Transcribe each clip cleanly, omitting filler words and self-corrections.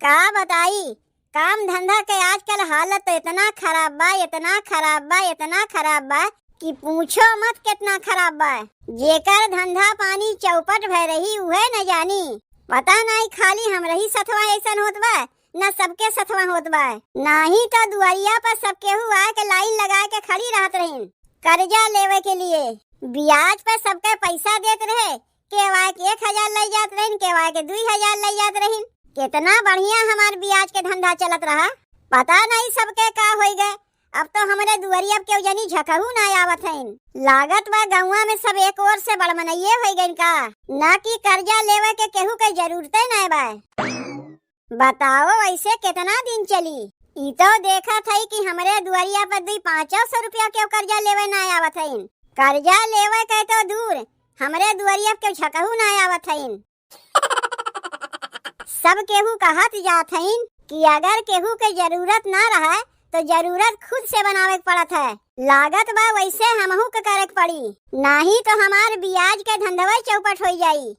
का बताई। काम धंधा के आजकल हालत तो इतना खराब बा, इतना खराब बा, इतना खराब बा कि पूछो मत कितना खराब बा। जेकर धंधा पानी चौपट भय रही उहे न जानी। पता नहीं खाली हमरही सथवा ऐसन होत बा न सबके सथवा होत बा। नाही तो दुआरिया पर सब केहू आए के लाइन लगा के खड़ी रहत रहीन कर्जा लेवे के लिए। ब्याज पे सबके पैसा देत रहे, केवाय के 1000 ले जात रहीन, केवाय के 2000 ले जात रहीन। कितना बढ़िया हमार ब्याज के धंधा चलत रहा। पता नहीं सबके का होई गए। अब तो हमारे दुआरिया अब केहू जनी झकहू ना आवत हईन। लागत बा गौवा में सब एक ओर से बड़मनइये हो गईन का, ना कि कर्जा लेवे के केहू के जरूरते नहीं बा। बताओ ऐसे कितना दिन चली। ई तो देखा थई कि हमरे दुआरिया पर 200-500 रुपया के कर्जा लेवे ना आवत हईन। कर्जा लेवे के तो दूर हमरे दुआरिया के झकहू ना आवत हईन। सब केहू कहत जात हईन कि अगर केहू के जरूरत ना रहे तो जरूरत खुद से बनावे पड़त है। लागत बा वैसे हमहू के करे पड़ी, नहीं तो हमार ब्याज के धंधवा चौपट हो जाई।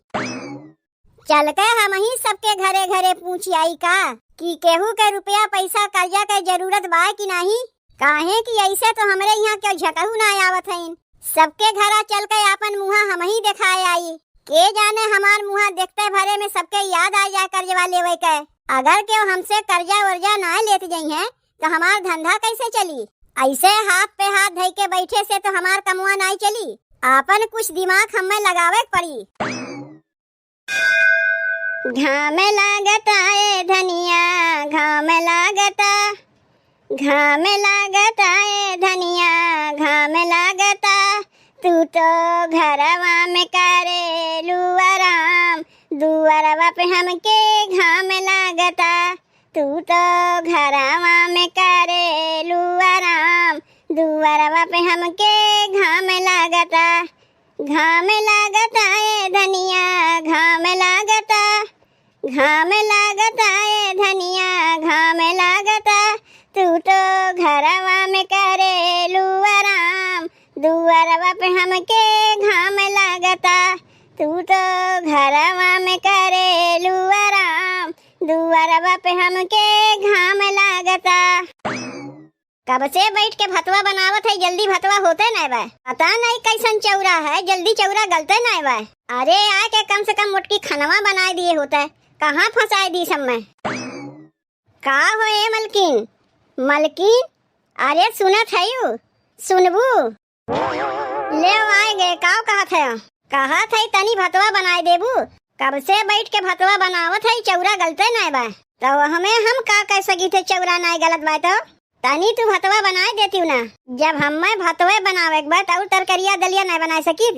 चल के हम ही सबके घरे घरे पूछ आई का कि केहू के रुपया पैसा कर्जा के जरूरत बा कि नहीं। काहे कि ऐसे तो हमरे यहाँ के झकहू ना आवत हईन। सबके घरा चल के अपन मुहा हम ही दिखाए आई। के जाने हमार मुहा देखते भरे में सबके याद आ जाए कर्जवा लेवे के। अगर केहू हमसे कर्जा वर्जा ना लेत जाई है तो हमार धंधा कैसे चली। ऐसे हाथ पे हाथ धई के बैठे से तो हमार कमुआ नहीं चली। आपन कुछ दिमाग हमें लगावे पड़ी। घाम लागता ए धनिया, घाम लागता, घाम लागता ए धनिया, घाम लागता। तू तो घरवा में करेलू आराम, दुआरवा पे हमके घाम लागता। तू तो घरवा में करेलू आराम, दुआरवा पे हमके घाम लागता। घाम लागता ए धनिया, घाम लागता, घाम लागता ए धनिया, घाम लागता। तू तो घरवा में करेलू आराम, दुआरवा पे हमके घाम लागता। तू तो घरवा में करेलू आराम, दुआरवा पे हमके घाम लागता। कब से बैठ के भतवा बनावत है, जल्दी भतवा होते नहीं बा। पता नहीं कैसन चौरा है, जल्दी चौरा गलते नहीं बा। अरे आके कम से कम मोटकी खनवा बनाए दिए होता, कहाँ फंसाए दी सब में। का हो ए मलकिन, मलकिन अरे सुनत है यू, सुनबू ले आए गए। का कहत है, कहत है तनी भतवा बनाए देबू। कब से बैठ के भतवा बनावत है, चौरा गलते नहीं बा। तो हमें हम का कह सकी थे चौरा नहीं गलत बा। तो तनी तू भतवा बनाए देती ना। जब हमें भतवे बनावे के बाद और तरकरिया दलिया नहीं बना सकी,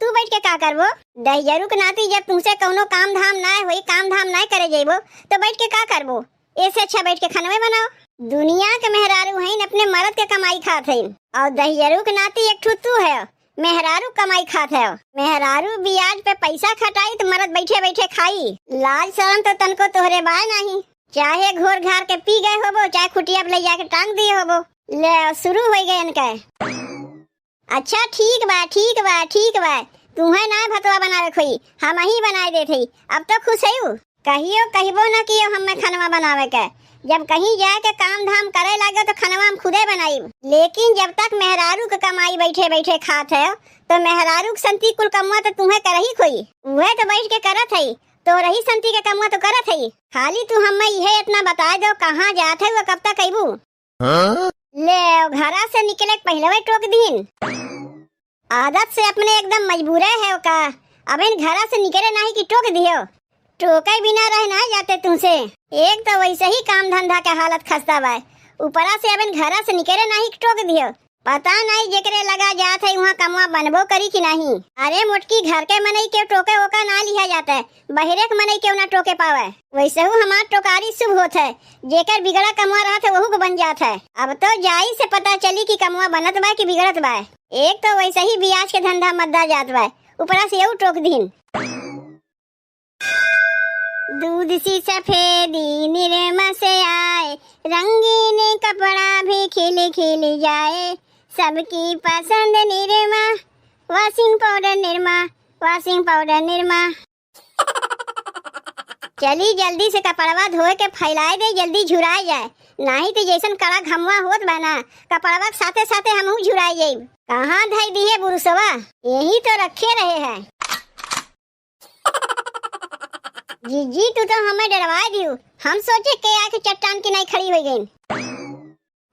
तू बैठ के का करबो। दहिजरू के नाती जब तुमसे कौनो काम धाम ना होई, काम धाम नहीं करे जेबो तो बैठ के का करबो। ऐसे अच्छा बैठ के खनवे बनाओ। दुनिया के मेहरारू हैं, अपने मर्द के कमाई खात हैं, और दहिजरू के नाती एक ठुतू है, मेहरारू कमाई खात है। मेहरारू ब्याज पे पैसा खटाई तो मर्द बैठे बैठे खाई। लाज शर्म तो तनको तोहरे बाय नहीं। चाहे घोर घार के पी गए होबो, चाहे खुटिया पे ले जाके टांग दिए होबो। ले शुरू हो गए इनका। अच्छा ठीक बा, ठीक बा, ठीक बा। तुम्हें ना भतवा बनावे खोई, हम ही बनाए देते। अब तो खुश है। कहियो कहबो न कियो हमें खनवा बनावे के। जब कहीं जाए के काम धाम करे लागे तो खनवा हम खुदे बनाई। लेकिन जब तक मेहरारू के कमाई बैठे बैठे खात है तो मेहरारू के संती कुल कमुआ तो तुम्हें करही खोई। वह तो बैठ के करत है, तो रही संती के कमुआ तो करत है। खाली तू हमें यह इतना बता दो कहाँ जात है, वो कब तक अबू। ले घरा से निकले पहले वही टोक दीन। आदत से अपने एकदम मजबूर है का। अब इन घरा से निकले नहीं कि टोक दियो। टोके बिना रह ना जाते तुमसे। एक तो वैसे ही काम धंधा के हालत खस्ता बा, ऊपरा से अब इन घरा से निकले नहीं कि टोक दियो। पता नहीं जेकरे लगा जात है वहाँ कमुआ बनबो करी कि नहीं। अरे मोटकी घर के मनई के टोके ओका ना लिया जाता है, बहरे के मनई क्यों ना टोके पावे। वैसे हूँ हमार टोकारी शुभ होत है, जेकर बिगड़ा कमुआ रहत है वहू को बन जात है। अब तो जाई से पता चली कि कमुआ बनत बा कि बिगड़त बा। एक तो वैसे ही ब्याज के धंधा मद्दा जात बा, ऊपरा से यू टोक दीन। दूध सी सफेदी निरमा से आए, रंगीन कपड़ा भी खिल खिल जाए। सबकी पसंद Nirma, washing powder Nirma, washing powder Nirma. चली जल्दी से कपड़वा धोए के फैलाए दे, जल्दी झुराए जाए, नहीं तो जैसन कड़ा घमवा होत बना कपड़वा के साथे साथे हमहू झुराए जाइब। कहाँ धई दिए बुरुसवा, यही तो रखे रहे हैं। जीजी तू तो हमें डरवा दियो, हम सोचे के आके चट्टान की नहीं खड़ी हो गई।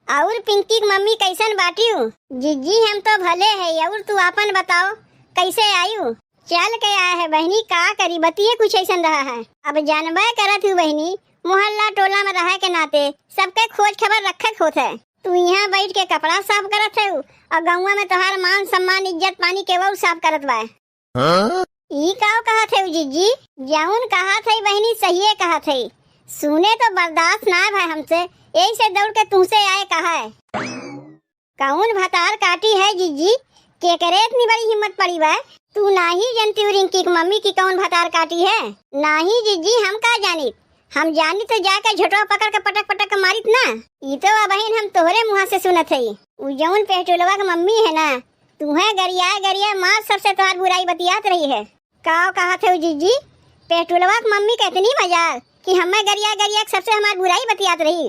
और पिंकी की मम्मी कैसन बाटी हूँ? जीजी हम तो भले है, और तू अपन बताओ कैसे आयु? चल के आया है बहनी, का करी बतिये कुछ ऐसा रहा है। अब जानबे करत हूँ बहनी, मोहल्ला टोला में रहे के नाते सबके खोज खबर रखत होत है। तू यहाँ बैठ के कपड़ा साफ करत है और गाँव में तोहार मान सम्मान इज्जत पानी के वो साफ करत बा। ई काव कहत है जीजी? जाउन कहत है बहनी सही कहत है, सुने तो बर्दाश्त ना है हमसे, यही से दौड़ के तुमसे आए कहा है। कौन भतार काटी है जीजी? के करे इतनी बड़ी हिम्मत पड़ी बा? तू नहीं जानती रिंकी की मम्मी की कौन भतार काटी है? नहीं जीजी हम का जानी, हम जानी तो जाकर झटवा पकड़ के पटक पटक के मारित ना। ई तो बहन हम तोहरे मुँह से सुनत है। उ जौन पेटुलवा की मम्मी है ना, तुम्हें गरिया गरिया मार सबसे तोहार बुराई बतियात रही है। काव कहत है जीजी? पेटुलवा की मम्मी कितनी मजाल कि हमें गरिया गरिया सबसे हमारी बुराई बतियात रही।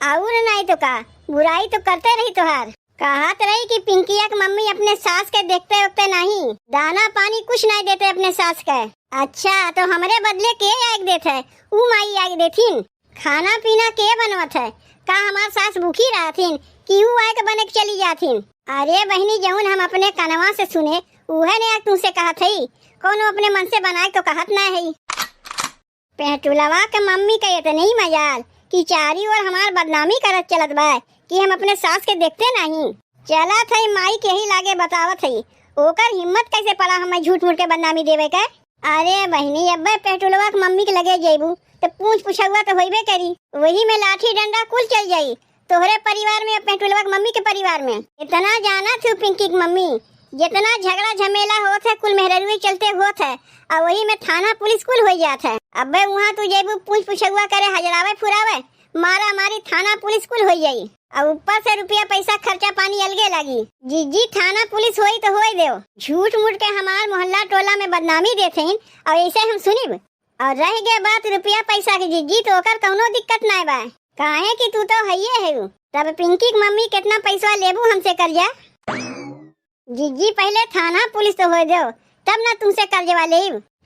और नहीं तो का बुराई तो करते रही तोहार। कहत रही कि पिंकिया की मम्मी अपने सास के देखते वक्ते नहीं, दाना पानी कुछ नहीं देते अपने सास के। अच्छा तो हमारे बदले के आग देते है? ऊ माई आग देथिन। खाना पीना के बनवत है? का हमार सास भूखी रहथिन कि ऊ आग बने के चली जाथिन? अरे बहनी जौन हम अपने कनवा से सुने उहे ने आग तुमसे कहत है, कौन अपने मन से बनाए तो कहत ना है। पेटुलवा के मम्मी के इतनी मजाल कि चारी ओर हमार बदनामी करत चलत बा कि हम अपने सास के देखते नहीं। चला थे माई के ही लागे बतावत है, ओकर हिम्मत कैसे पड़ा हमें झूठ मूठ के बदनामी देवे के। अरे बहनी अब्बे पेटुलवा के मम्मी के लगे जेबू तो पूछ पुछुआ तो होइबे करी, वही में लाठी डंडा कुल चल जाई तोहरे परिवार में, पेटुलवा के मम्मी के परिवार में। इतना जाना थी पिंकी की मम्मी, जितना झगड़ा झमेला होत है कुल मेहरुए चलते होत है और वही में थाना पुलिस कुल हो जात है। अब्बे वहाँ तू जेबू पूछ पुछुआ करे, हजरावे फुरावे, मारा मारी थाना पुलिस कुल हो जाई और ऊपर से रुपया पैसा खर्चा पानी अलगे लगी। जीजी थाना पुलिस होई तो होई देव, झूठ मूठ के हमार मोहल्ला टोला में बदनामी देते हैं और ऐसे हम सुनिब। और रह गए बात रुपया पैसा की जीजी, तो ओकर कौनो दिक्कत ना बा, काहे कि तू तो हइये है। तब पिंकी की मम्मी कितना पैसा लेबू हमसे कर्जा? जीजी पहले थाना पुलिस तो हो दो तब ना तुमसे कर्जे वाले।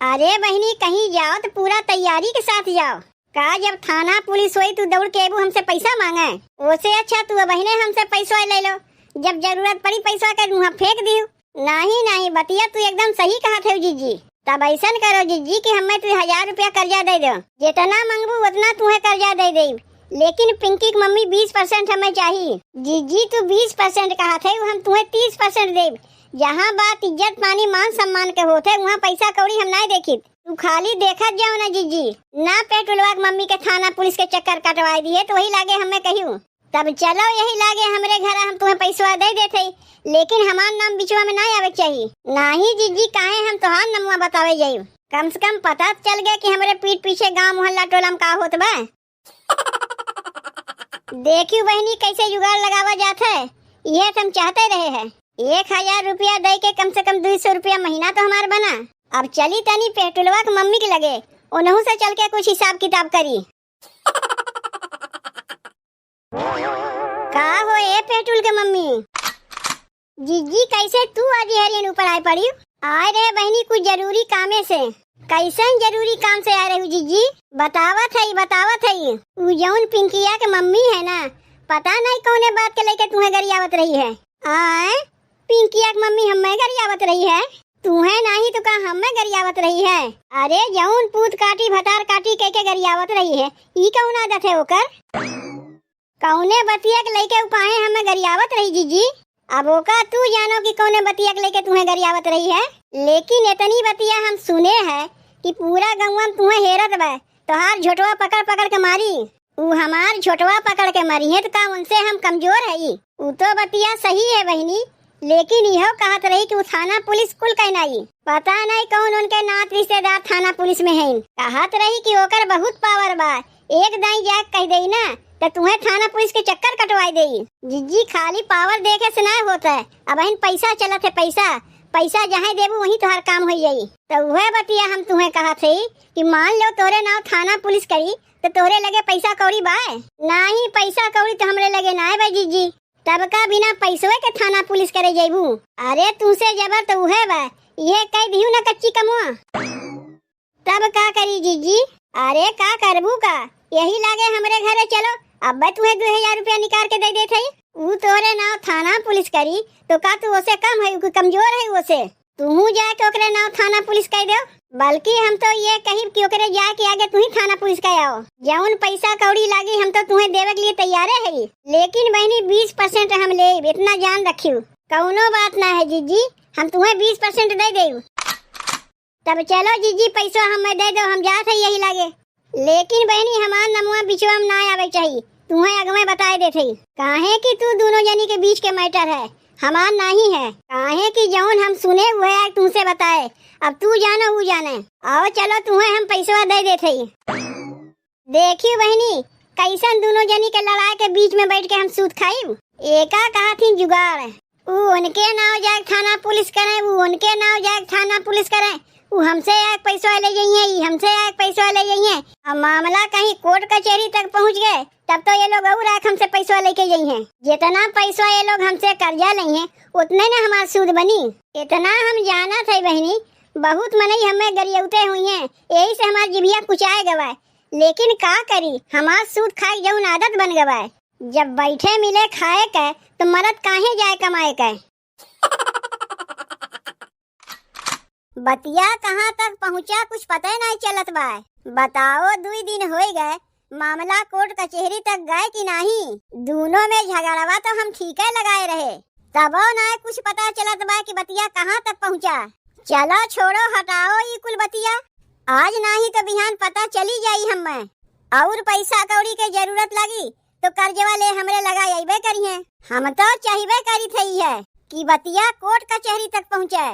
अरे बहनी कहीं जाओ तो पूरा तैयारी के साथ जाओ, का जब थाना पुलिस हुई तू दौड़ के एबू हमसे पैसा मांगे, उससे अच्छा तू बहने हमसे पैसा ले लो, जब जरूरत पड़ी पैसा कर मुँह फेंक दियो। नहीं नहीं बतिया तू एकदम सही कहा थे जीजी। तब ऐसा करो जीजी कि हमें तू 1000 रुपया कर्जा दे दो, जितना मांगबू उतना तुम्हें कर्जा दे दे, लेकिन पिंकी की मम्मी 20% हमें चाहिए। जीजी तू 20% कहा थे, हम तुम्हें 30% दे। जहाँ बात इज्जत पानी मान सम्मान के होते वहाँ पैसा कौड़ी हम नहीं देखी, तू खाली देखत जाओ ना जीजी। ना पेटुलवा की मम्मी के थाना पुलिस के चक्कर कटवाई दिए तो वही लागे हमें कहियो। तब चलो यही लागे हमरे घर हम तुम्हें पैसा दे देते, लेकिन हमार नाम बिचवा में नहीं आवे चाहिए। नहीं जीजी काहे हम तोहार नमुआ बतावे जाइब, कम से कम पता चल गया कि हमारे पीठ पीछे गांव मोहल्ला टोला में का होत बा। देखियो बहनी कैसे जुगाड़ लगावा जाता है, ये हम चाहते रहे हैं। 1000 रुपया दे के कम से कम 200 रुपया महीना तो हमार बना। अब चली तनी पेटुलवा की मम्मी के लगे, उन्हों से चल के कुछ हिसाब किताब करी। का हो ए पेटुल के मम्मी? जीजी कैसे तू आज हरियन ऊपर आए पड़ी? आए रे बहनी कुछ जरूरी कामे से। कैसन जरूरी काम से आ रही हूँ जीजी? बतावत है उ जौन पिंकिया के मम्मी है ना, पता नहीं कौने बात के लेके तुम्हें गरियावत रही है। आए पिंकिया की मम्मी हमें गरियावत रही है, तुम्हें नहीं तो का हमें गरियावत रही है? अरे जौन पूत काटी भतार काटी के गरियावत रही है, ई कौन आदत है ओकर? कौने बतिया के लेके उपाए हमें गरियावत रही जीजी? अब ओका तू जानो कि कौने बतिया के लेके तुम्हें गरियावत रही है, लेकिन इतनी बतिया हम सुने है कि पूरा गाँव में तुम्हें हेरत बा, तोहार झोटवा पकड़ पकड़ के मारी। उ हमार झोटवा पकड़ के मारी है तो का उनसे हम कमजोर है? उ तो बतिया सही है बहनी, लेकिन यह कहत रही कि थाना पुलिस कुल कहना आई, पता नहीं कौन उनके नात रिश्तेदार थाना पुलिस में है। कहत रही कि ओकर बहुत पावर बा, एक दाई जाग कह दई ना तो तुम्हें थाना पुलिस के चक्कर कटवाई दे। जीजी खाली पावर देखे से ना होता है, अब इन पैसा चलत है, पैसा पैसा जहाँ देबू वहीं तोहार काम हो जाई। तो वह बतिया हम तुम्हें कहा थे कि मान लो तोरे नाव थाना पुलिस करी तो तोरे लगे पैसा कौड़ी बाय नहीं, पैसा कौड़ी तो हमरे लगे ना है भाई जीजी। तब का बिना पैसवे के थाना पुलिस करे जेबू? अरे तुमसे जबर तो उहे बा, ये कह दियो ना कच्ची कमुआ। तब का करी जीजी? अरे का करबू का, यही लागे हमरे घरे चलो, अब तुम्हें 2000 रुपया निकाल के दे देते। वो तोरे नाव थाना पुलिस करी तो का तू उसे कम है, कमजोर है उसे? तू जाके ओकरे नाव थाना पुलिस कह दो, बल्कि हम तो ये कही कि ओकरे जाके आगे तू ही थाना पुलिस कह आओ। जौन पैसा कौड़ी लागी हम तो तुम्हें देवे के लिए तैयार है, लेकिन बहनी 20% हम ले, इतना जान रखियो। कौनो बात ना है जीजी, हम तुम्हें 20% दे देऊ। तब चलो जीजी पैसा हमें दे दो, हम जाते है यही लागे। लेकिन बहनी हमार नमुआ बिचवा में ना आवे चाहिए, तुम्हें अगमे बताए देते। काहे कि तू दोनों जनी के बीच के मैटर है, हमार नहीं है। काहे कि जौन हम सुने हुए है तुमसे बताए, अब तू जानो वो जाने। आओ चलो तुम्हें हम पैसा दे देते। देखियो बहनी कैसन दोनों जनी के लड़ाई के बीच में बैठ के हम सूत खाई। एका कहा थी जुगाड़, वो उनके नाव जाए थाना पुलिस करे, वो उनके नाव जाए थाना पुलिस करे, वो हमसे एक पैसा ले जाइए, हमसे एक पैसा ले जाइए। अब मामला कहीं कोर्ट कचहरी तक पहुंच गए तब तो ये लोग और एक हमसे पैसा लेके जाइए। जितना पैसा ये लोग हमसे कर्जा लेंगे उतने ना हमारा सूद बनी। इतना हम जाना थे बहनी, बहुत मनई हमें गरियौते हुई हैं, यही से हमारी जिभिया कुचाए गवाए। लेकिन का करी, हमार सूद खाए जौन आदत बन गवाए। जब बैठे मिले खाए के तो मरद काहे जाए कमाए के। बतिया कहाँ तक पहुँचा कुछ पता ही नहीं चलत बा। बताओ 2 दिन हो गए, मामला कोर्ट कचहरी तक गए कि नहीं? दोनों में झगड़वा तो हम ठीक है लगाए रहे, तबो ना कुछ पता चलत बा कि बतिया कहाँ तक पहुँचा। चलो छोड़ो हटाओ ये कुल बतिया, आज नहीं तो बिहान पता चली जाई हमें। और पैसा कौड़ी के जरूरत लगी तो कर्जवा ले हमरे लगा अबे करिए। हम तो चाहिए करी थी है कि बतिया कोर्ट कचहरी तक पहुँचे।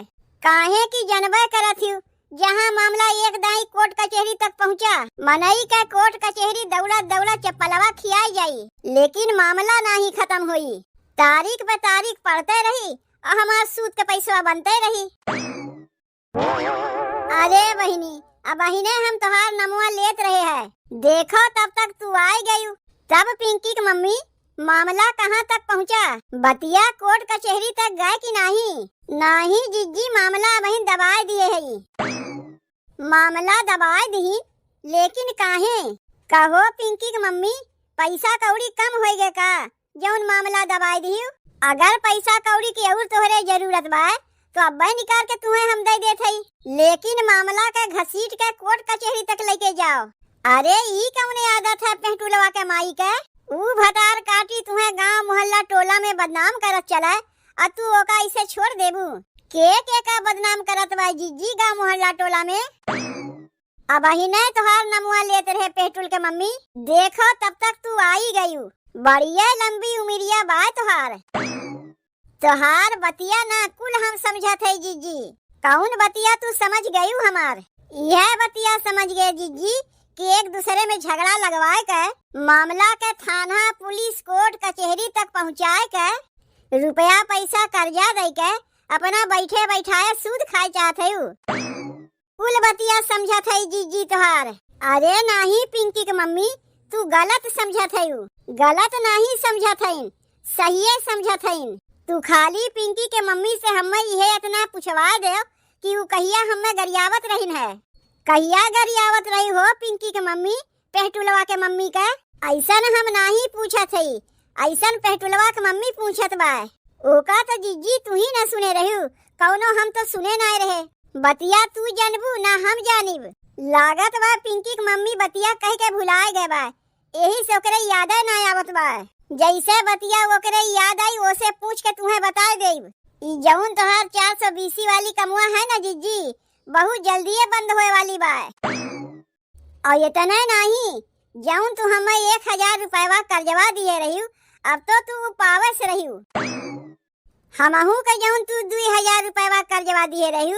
काहे की जनबे करत हूँ, जहाँ मामला एक दाई कोर्ट कचहरी तक पहुँचा, मनई का कोर्ट कचहरी दौड़ा दौड़ा चप्पलवा खियाई जाई, लेकिन मामला नहीं खत्म हुई। तारीख पे तारीख पढ़ते रही और हमार सूद के पैसा बनते रही। अरे बहिनी, अब बहिने हम तोहार नमुआ लेत रहे हैं, देखो तब तक तू आई गई। तब पिंकी की मम्मी मामला कहाँ तक पहुँचा? बतिया कोर्ट कचहरी तक गए कि नहीं? नहीं जीजी, मामला वहीं दबाए दिए है। मामला दबाए दी, लेकिन काहे? कहो पिंकी की मम्मी, पैसा कौड़ी कम हो गए का जौन मामला दबाए दी? अगर पैसा कौड़ी की और तोहरे जरूरत बा तो अब निकाल के तुम्हें हम दे देते, लेकिन मामला के घसीट के कोर्ट कचहरी तक लेके जाओ। अरे ई कौन आदत है पेंटुलवा के माई के? ऊ भटार काटी तुम्हें गांव मोहल्ला टोला में बदनाम करत चला, और तू ओका इसे छोड़ देबू? के का बदनाम करत बा जीजी गांव मोहल्ला टोला में? अब ही नहीं तोहार नमुआ लेते रहे पेटुल के मम्मी, देखो तब तक तू आई गई। बढ़िया लंबी उमिरिया बा तोहार। तोहार बतिया ना कुल हम समझत है जीजी। कौन बतिया तू समझ गई हमार? यह बतिया समझ गए जीजी कि एक दूसरे में झगड़ा लगवाए के मामला के थाना पुलिस कोर्ट कचहरी तक पहुँचाए के रुपया पैसा कर्जा दे के अपना बैठे बैठाए सूद खाए चाहते हो। कुल बतिया समझत है जीजी तोहार। अरे नहीं पिंकी के मम्मी, तू गलत समझत है, गलत नहीं समझत है, सही समझत है। तू खाली पिंकी के मम्मी से हमें यह इतना पूछवा दे कि वो कहिया हमें गरियावत रही है। कहिया गरियावत रही हो पिंकी के मम्मी पेटुलवा के मम्मी का? ऐसा हम नहीं पूछा थे, ऐसा पेटुलवा के मम्मी पूछत बा। ओका तो जीजी तू ही न सुने रही, कौनो हम तो सुने नहीं रहे। बतिया तू जानबू ना हम जानिब। लागत बा पिंकी की मम्मी बतिया कह के भुलाए गए बा, यही से ओकरे याद ना आवत बा। जैसे बतिया ओकरे याद आई ओसे पूछ के तुम्हें बता देब। ई जौन तोहार 420 वाली कमुआ है ना जीजी, बहुत जल्दी बंद होए वाली बा। और इतना नहीं, जौन तू हमें 1000 रुपया कर्जवा दिए रही, अब तो तू पावस रही। हमहू के जौन तू 2000 रुपया कर्जवा दिए रही,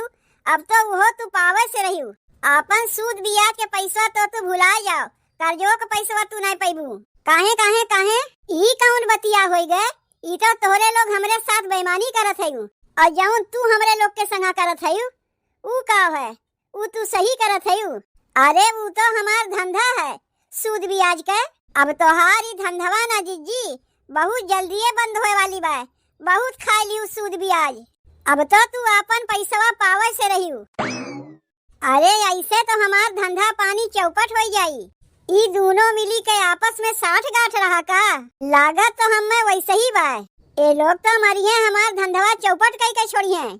अब तो वो तू पावस रही। अपन सूद ब्याज के पैसा तो तू भुला जाओ, कर्जो के पैसा तू नहीं पैबू। काहे काहे काहे? ई कौन बतिया होई गए? ई तो तोहरे लोग हमरे साथ बेईमानी करत है। और जौन तू हमरे लोग के संगा करत हयू ऊ का है? ऊ तू सही करत हयू? अरे ऊ तो हमार धंधा है सूद ब्याज के। अब तोहार ई धंधवा ना जीजी बहुत जल्दीए बंद होए वाली बा। बहुत खा लियू सूद ब्याज। अब तो तू अपन पैसवा पावे से रहियू। अरे ऐसे तो हमार धंधा पानी चौपट हो जाई। ई दोनों मिली के आपस में साठ गांठ रहा का? लागत तो हम में वैसे ही बा। ए लोग तो मरिए हमार धंधवा चौपट कई के छोड़िए।